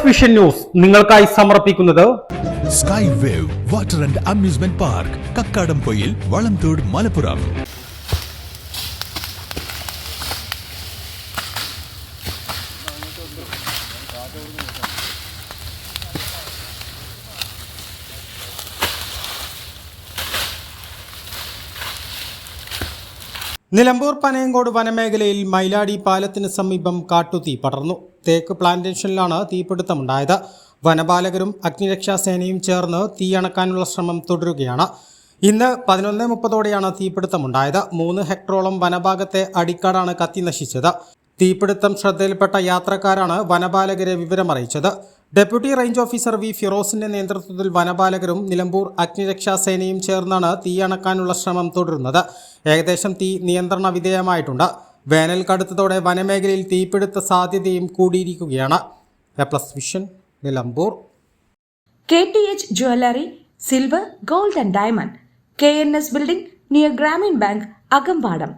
Vision News നിങ്ങൾക്കായി സമർപ്പിക്കുന്നത് Sky Wave Water and Amusement Park Kakkadampoyil Valamthode Malappuram. Nilambur Panayankode വനമേഖലയിൽ മൈലാടി പാലത്തിന് സമീപം കാട്ടുതീ പടർന്നു. തേക്ക് പ്ലാന്റേഷനിലാണ് തീപിടുത്തമുണ്ടായത്. വനപാലകരും അഗ്നിരക്ഷാസേനയും ചേർന്ന് തീ അണക്കാനുള്ള ശ്രമം തുടരുകയാണ്. ഇന്ന് 11:30ഓടെയാണ് തീപിടുത്തമുണ്ടായത്. 3 ഹെക്ടറോളം വനഭാഗത്തെ അടിക്കാടാണ് കത്തി നശിച്ചത്. തീപിടുത്തം ശ്രദ്ധയിൽപ്പെട്ട യാത്രക്കാരാണ് വനപാലകരെ വിവരമറിയിച്ചത്. ഡെപ്യൂട്ടി റേഞ്ച് ഓഫീസർ വി ഫിറോസിന്റെ നേതൃത്വത്തിൽ വനപാലകരും നിലമ്പൂർ അഗ്നിരക്ഷാസേനയും ചേർന്നാണ് തീ അണക്കാനുള്ള ശ്രമം തുടരുന്നത്. ഏകദേശം തീ നിയന്ത്രണ വിധേയമായിട്ടുണ്ട്. വേനൽ കടുത്തതോടെ വനമേഖലയിൽ തീപിടുത്ത സാധ്യതയും കൂടിയിരിക്കുകയാണ്. Vision Nilambur. KTH Jewelry, Silver, Gold and Diamond, KNS Building near Grameen Bank, Agampadam.